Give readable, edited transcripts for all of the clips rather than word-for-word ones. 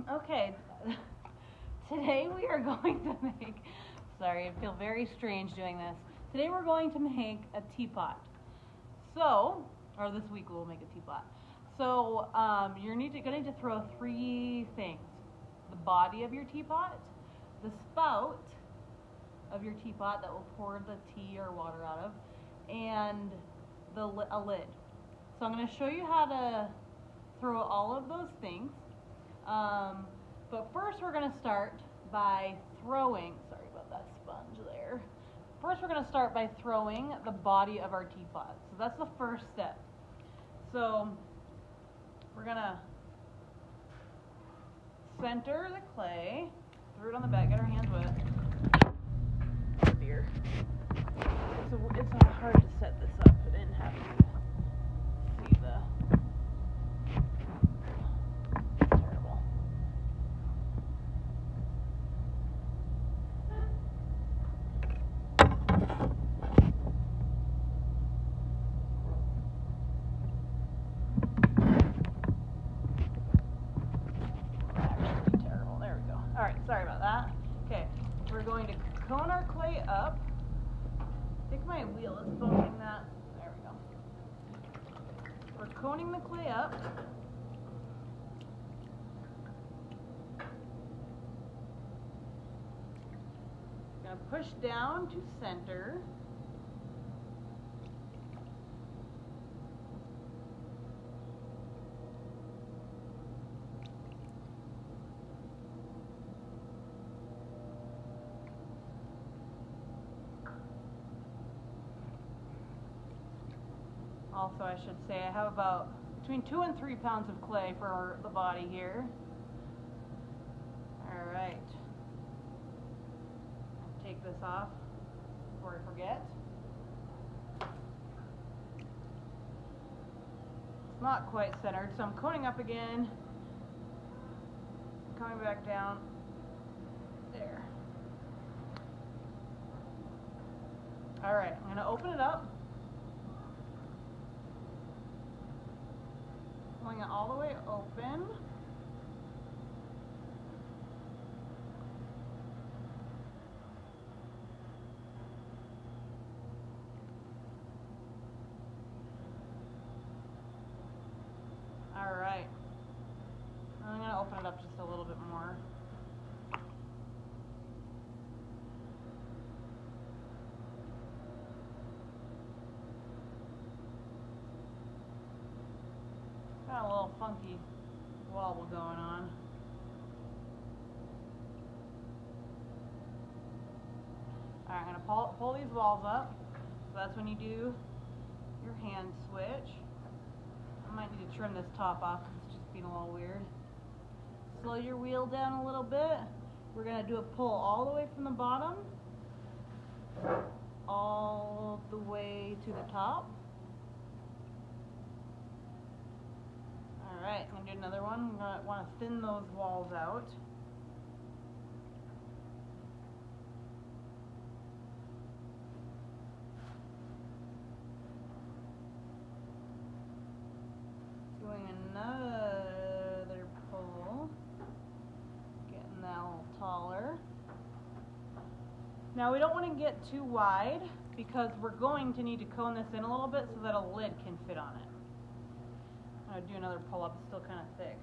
Okay, today we are going to make, sorry, I feel very strange doing this. Today we're going to make a teapot. So, or this week we'll make a teapot. So, you're going to need to throw three things. The body of your teapot, the spout of your teapot that will pour the tea or water out of, and a lid. So I'm going to show you how to throw all of those things. But first we're going to start by throwing, sorry about that sponge there. First we're going to start by throwing the body of our teapot. So that's the first step. So we're going to center the clay, throw it on the back, get our hands wet. Oh dear. It's hard to set this up. I didn't have to see the... Terrible. Actually terrible. There we go. Alright, sorry about that. Okay, we're going to cone our clay up. I think my wheel is bumping that. There we go. We're coning the clay up. Gonna push down to center. Also, I should say I have about between 2 and 3 pounds of clay for the body here. All right. Take this off before I forget. It's not quite centered, so I'm coning up again, coming back down. There. All right, I'm going to open it up. Pulling it all the way open. All right. I'm going to open it up just a little bit more. Got a little funky wobble going on. Alright, I'm going to pull these walls up. So that's when you do your hand switch. I might need to trim this top off because it's just being a little weird. Slow your wheel down a little bit. We're going to do a pull all the way from the bottom all the way to the top. Alright, I'm going to do another one. I'm going to want to thin those walls out. Doing another pull. Getting that a little taller. Now we don't want to get too wide because we're going to need to cone this in a little bit so that a lid can fit on it. I'm going to do another pull-up. It's still kind of thick.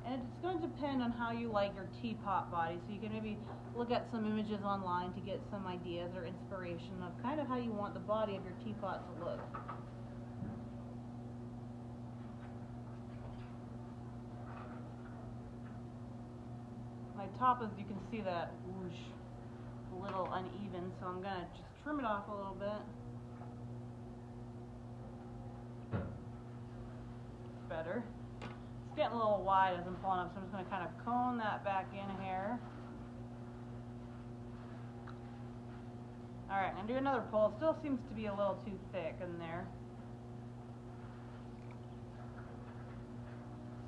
And it's going to depend on how you like your teapot body. So you can maybe look at some images online to get some ideas or inspiration of kind of how you want the body of your teapot to look. My top, as you can see that whoosh, a little uneven, so I'm going to just trim it off a little bit. Better. It's getting a little wide as I'm pulling up, so I'm just going to kind of cone that back in here. Alright, I'm going to do another pull. It still seems to be a little too thick in there.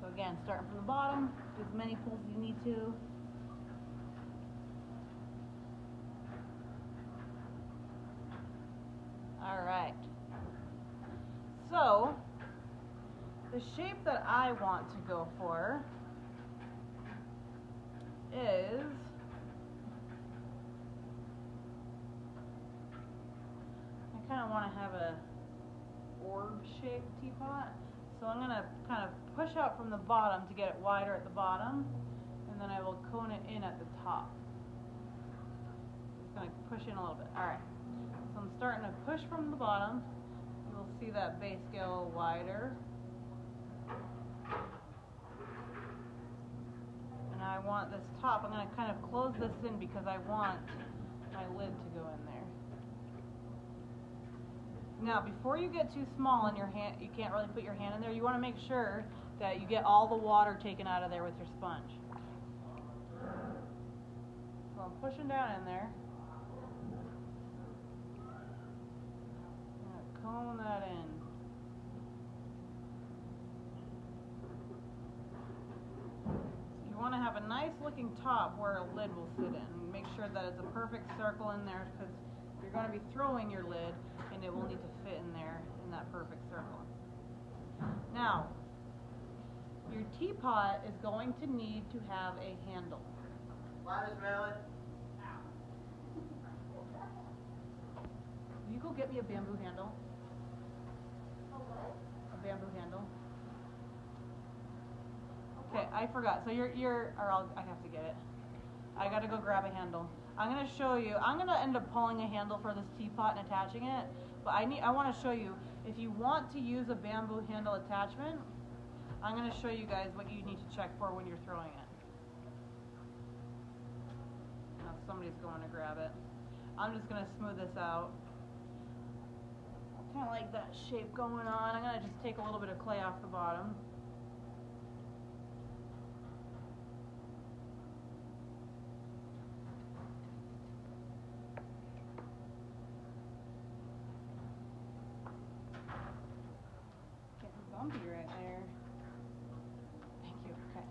So again, starting from the bottom, do as many pulls as you need to. Alright. So, the shape that I want to go for is I kind of want to have a orb-shaped teapot. So I'm going to kind of push out from the bottom to get it wider at the bottom, and then I will cone it in at the top. Just going to push in a little bit. Alright, so I'm starting to push from the bottom. You'll see that base get a little wider. And I want this top, I'm going to kind of close this in because I want my lid to go in there. Now, before you get too small in your hand, you can't really put your hand in there, you want to make sure that you get all the water taken out of there with your sponge. So I'm pushing down in there. I'm going to cone that in. So you want to have a nice looking top where a lid will sit in. Make sure that it's a perfect circle in there because you're going to be throwing your lid and it will need to fit in there in that perfect circle. Now, your teapot is going to need to have a handle. Will you go get me a bamboo handle? A bamboo handle. Okay, I forgot. So I have to get it. I gotta go grab a handle. I'm gonna show you. I'm gonna end up pulling a handle for this teapot and attaching it. But I want to show you, if you want to use a bamboo handle attachment, I'm going to show you guys what you need to check for when you're throwing it. Now somebody's going to grab it. I'm just going to smooth this out. Kind of like that shape going on. I'm going to just take a little bit of clay off the bottom. Bumpy right there. Thank you. Okay.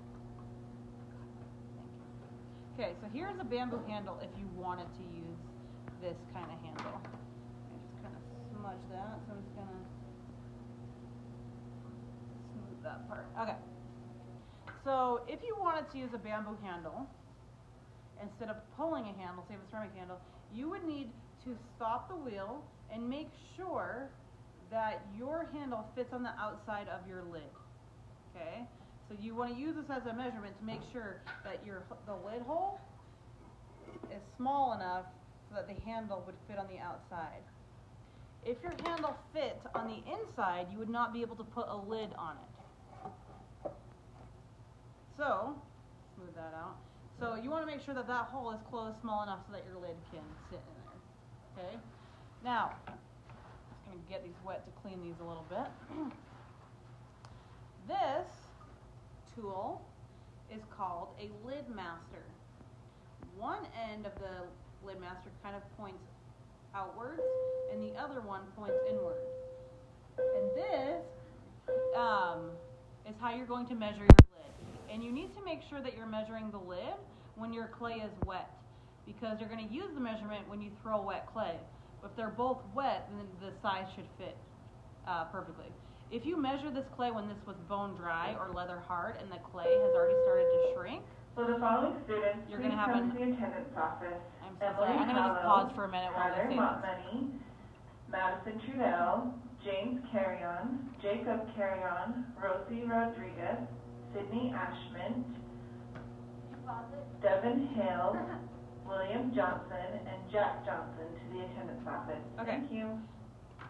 Thank you. Okay, so here's a bamboo handle if you wanted to use this kind of handle. I just kind of smudge that, so I'm just gonna smooth that part. Okay. So if you wanted to use a bamboo handle, instead of pulling a handle, say a ceramic handle, you would need to stop the wheel and make sure that your handle fits on the outside of your lid. Okay? So you want to use this as a measurement to make sure that the lid hole is small enough so that the handle would fit on the outside. If your handle fit on the inside, you would not be able to put a lid on it. So, smooth that out. So you want to make sure that that hole is closed small enough so that your lid can sit in there. Okay? Now, I'm going to get these wet to clean these a little bit. This tool is called a lid master. One end of the lid master kind of points outwards and the other one points inward. And this is how you're going to measure your lid. And you need to make sure that you're measuring the lid when your clay is wet, because you're going to use the measurement when you throw wet clay. If they're both wet, then the size should fit perfectly. If you measure this clay when this was bone dry or leather hard and the clay has already started to shrink, so the following students, you're going to have to the attendance office. I'm so sorry. I'm going to just pause for a minute while I say this. Madison Trudell, James Carrion, Jacob Carrion, Rosie Rodriguez, Sydney Ashman, Devin Hale, William Johnson, and Jack Johnson to the attendance office. Okay. Thank you.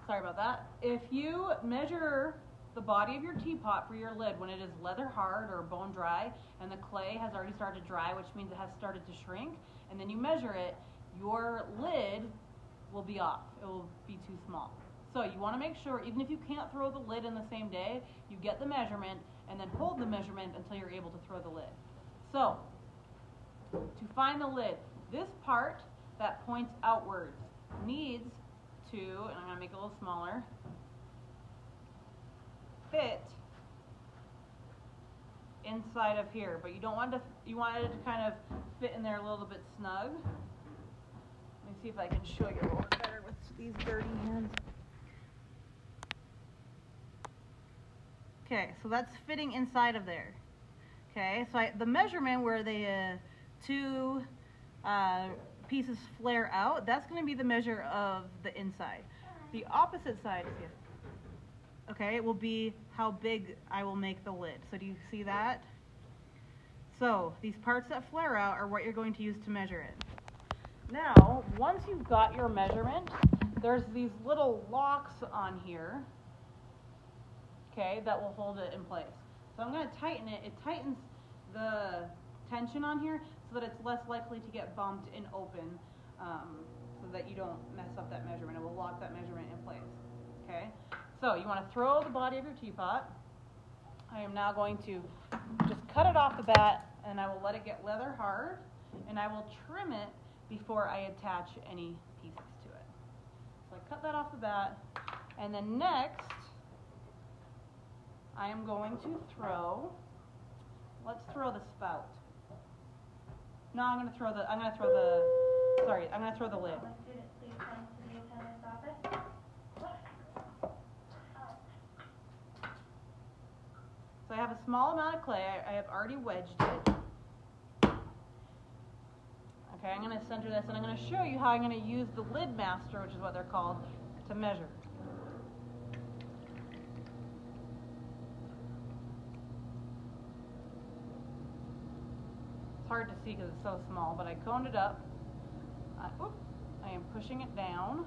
Sorry about that. If you measure the body of your teapot for your lid when it is leather hard or bone dry and the clay has already started to dry, which means it has started to shrink, and then you measure it, your lid will be off. It will be too small. So you want to make sure, even if you can't throw the lid in the same day, you get the measurement and then hold the measurement until you're able to throw the lid. So, to find the lid, this part that points outwards needs to, and I'm going to make it a little smaller, fit inside of here, but you don't want to, you want it to kind of fit in there a little bit snug. Let me see if I can show you a little better with these dirty hands. Okay, so that's fitting inside of there. Okay, so the measurement where the two pieces flare out, that's going to be the measure of the inside. The opposite side, okay, it will be how big I will make the lid. So do you see that? So these parts that flare out are what you're going to use to measure it. Now, once you've got your measurement, there's these little locks on here, okay, that will hold it in place. So I'm going to tighten it. It tightens the tension on here so that it's less likely to get bumped and open, so that you don't mess up that measurement. It will lock that measurement in place, okay? So you want to throw the body of your teapot. I am now going to just cut it off the bat, and I will let it get leather hard, and I will trim it before I attach any pieces to it. So I cut that off the bat, and then next I am going to throw, let's throw the spout. No, I'm going to throw the lid. So I have a small amount of clay. I have already wedged it. Okay, I'm going to center this, and I'm going to show you how I'm going to use the lid master, which is what they're called, to measure. It's hard to see because it's so small, but I coned it up. I am pushing it down.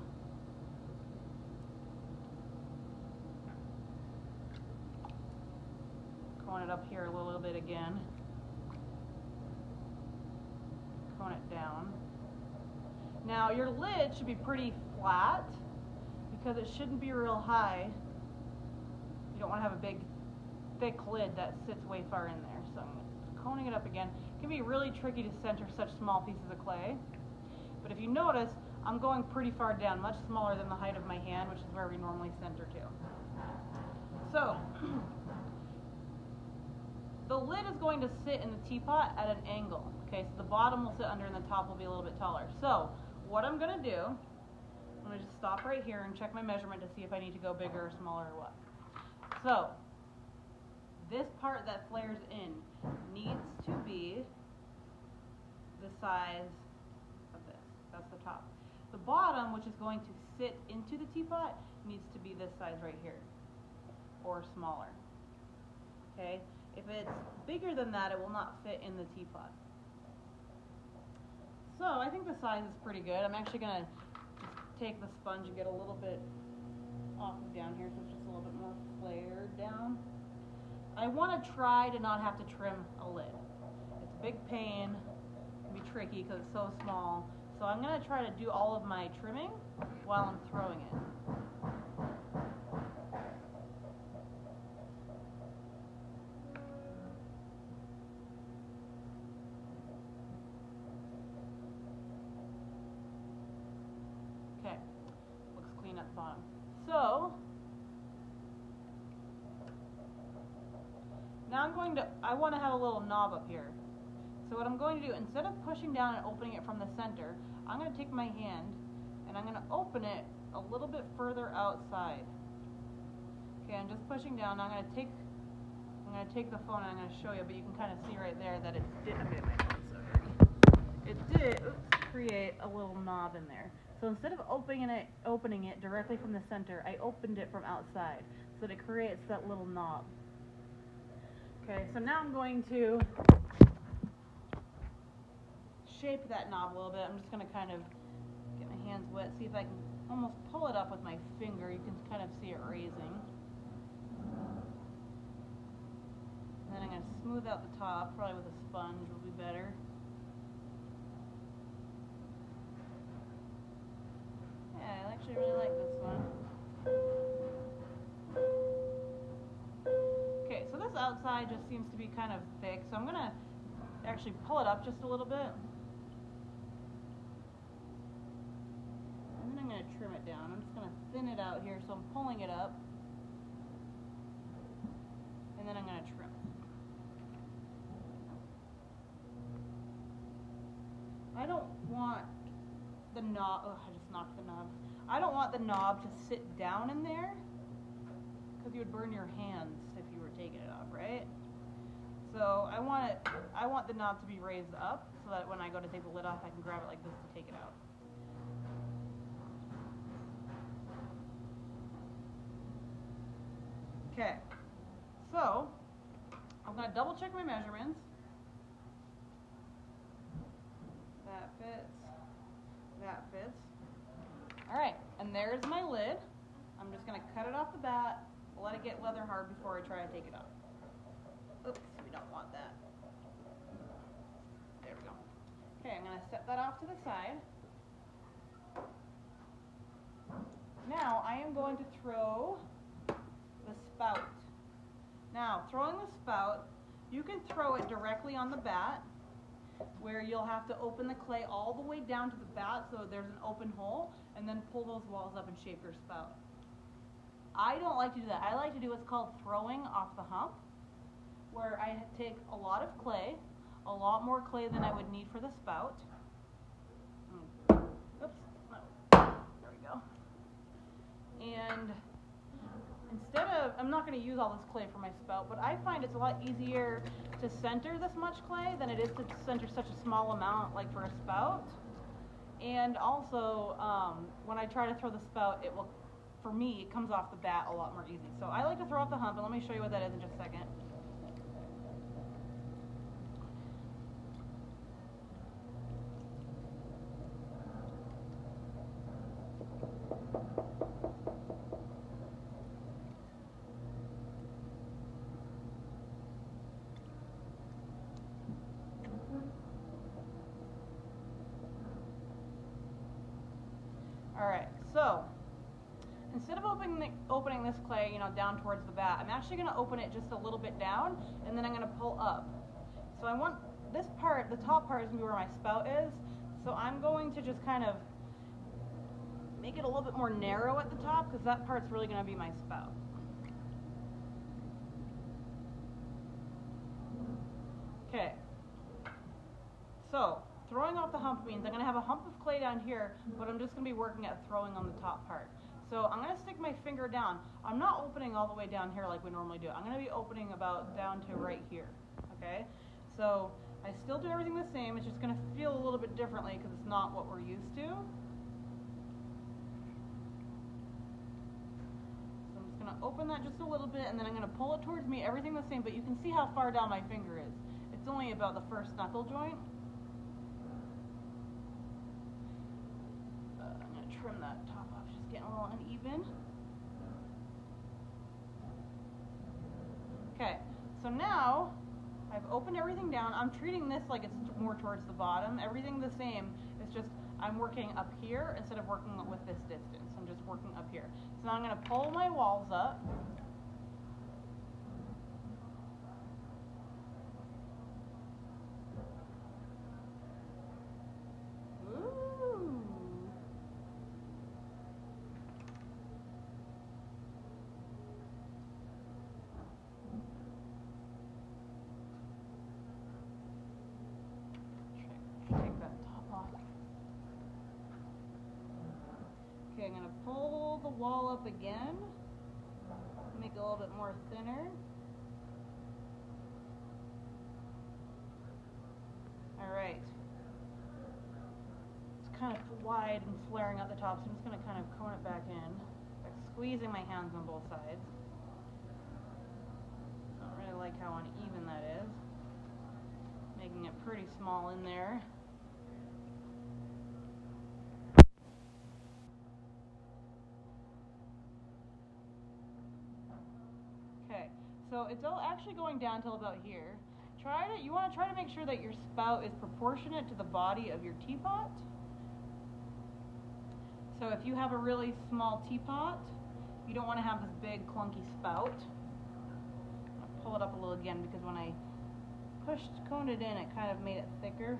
Cone it up here a little bit again. Cone it down. Now your lid should be pretty flat because it shouldn't be real high. You don't want to have a big thick lid that sits way far in there. So I'm coning it up again. It can be really tricky to center such small pieces of clay. But if you notice, I'm going pretty far down, much smaller than the height of my hand, which is where we normally center to. So the lid is going to sit in the teapot at an angle. Okay, so the bottom will sit under and the top will be a little bit taller. So what I'm going to do, I'm going to just stop right here and check my measurement to see if I need to go bigger or smaller or what. So this part that flares in needs to be the size of this. That's the top. The bottom, which is going to sit into the teapot, needs to be this size right here, or smaller. Okay? If it's bigger than that, it will not fit in the teapot. So I think the size is pretty good. I'm actually going to take the sponge and get a little bit off of down here so it's just a little bit more flared down. I want to try to not have to trim a lid. It's a big pain. It can be tricky because it's so small. So I'm going to try to do all of my trimming while I'm throwing it. Okay, looks clean at the bottom. So now I want to have a little knob up here. So what I'm going to do, instead of pushing down and opening it from the center, I'm going to take my hand and I'm going to open it a little bit further outside. Okay, I'm just pushing down. I'm going to take the phone and I'm going to show you, but you can kind of see right there that it did. Okay, my phone's so dirty. It did create a little knob in there. So instead of opening it directly from the center, I opened it from outside so that it creates that little knob. Okay, so now I'm going to shape that knob a little bit. I'm just going to kind of get my hands wet, see if I can almost pull it up with my finger. You can kind of see it raising. And then I'm going to smooth out the top, probably with a sponge will be better. Yeah, I actually really like this one. Okay, so this outside just seems to be kind of thick, so I'm going to actually pull it up just a little bit. And then I'm going to trim it down. I'm just going to thin it out here, so I'm pulling it up. And then I'm going to trim it. I don't want the knob, oh, I just knocked the knob. I don't want the knob to sit down in there because you would burn your hands if you were taking it off, right? So So I want the knob to be raised up so that when I go to take the lid off, I can grab it like this to take it out. Okay, so I'm going to double check my measurements. That fits. That fits. All right, and there's my lid. I'm just going to cut it off the bat, let it get leather hard before I try to take it off. Oops, we don't want that. There we go. Okay, I'm going to set that off to the side. Now I am going to throw the spout. Now, throwing the spout, you can throw it directly on the bat, where you'll have to open the clay all the way down to the bat so there's an open hole, and then pull those walls up and shape your spout. I don't like to do that. I like to do what's called throwing off the hump, where I take a lot of clay, a lot more clay than I would need for the spout. Oops, there we go. And instead of, I'm not going to use all this clay for my spout, but I find it's a lot easier to center this much clay than it is to center such a small amount like for a spout. And also, when I try to throw the spout, it will, for me, it comes off the bat a lot more easy. So I like to throw off the hump, and let me show you what that is in just a second. Alright, so instead of opening this clay, down towards the bat, I'm actually going to open it just a little bit down, and then I'm going to pull up. So I want this part, the top part is going to be where my spout is, so I'm going to just kind of make it a little bit more narrow at the top, because that part's really going to be my spout. Okay, so throwing off the hump means I'm going to have a hump of clay down here, but I'm just going to be working at throwing on the top part. So I'm going to stick my finger down. I'm not opening all the way down here like we normally do. I'm going to be opening about down to right here. Okay? So I still do everything the same. It's just going to feel a little bit differently because it's not what we're used to. So I'm just going to open that just a little bit, and then I'm going to pull it towards me. Everything the same, but you can see how far down my finger is. It's only about the first knuckle joint. Trim that top off, just getting a little uneven. Okay, so now I've opened everything down. I'm treating this like it's more towards the bottom. Everything the same. It's just I'm working up here instead of working with this distance. I'm just working up here. So now I'm going to pull my walls up. Okay, I'm going to pull the wall up again, make it a little bit more thinner. Alright. It's kind of wide and flaring out the top, so I'm just going to kind of cone it back in, like squeezing my hands on both sides. I don't really like how uneven that is. Making it pretty small in there. So it's actually going down till about here. You want to try to make sure that your spout is proportionate to the body of your teapot. So if you have a really small teapot, you don't want to have this big clunky spout. I'll pull it up a little again because when I coned it in, it kind of made it thicker.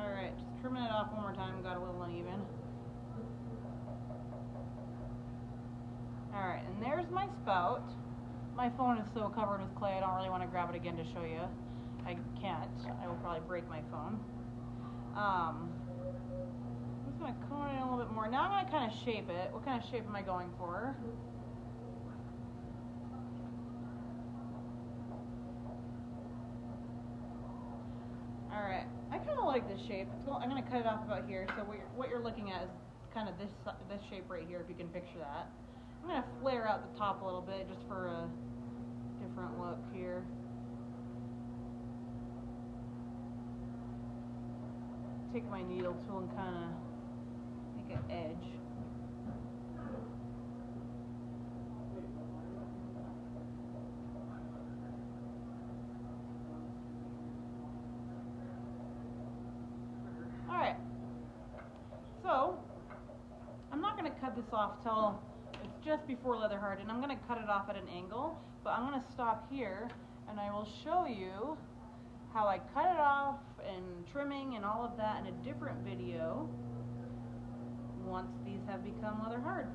Alright, just trimming it off one more time, got a little uneven. Alright, and there's my spout. My phone is so covered with clay, I don't really want to grab it again to show you. I can't. I will probably break my phone. gonna cone it in a little bit more. Now I'm gonna kind of shape it. What kind of shape am I going for? Alright, I kind of like this shape. I'm gonna cut it off about here, so what you're looking at is kind of this shape right here, if you can picture that. I'm gonna flare out the top a little bit, just for a different look here. Take my needle tool and kind of make an edge. Alright, so I'm not going to cut this off till it's just before leather hardened. I'm going to cut it off at an angle, but I'm going to stop here and I will show you how I cut it off and trimming and all of that in a different video once these have become leather hard.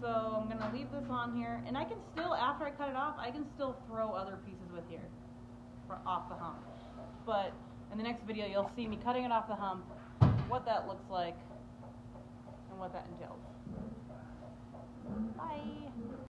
So I'm going to leave this on here, and I can still, after I cut it off, I can still throw other pieces with here off the hump. But in the next video you'll see me cutting it off the hump, what that looks like and what that entails. Bye!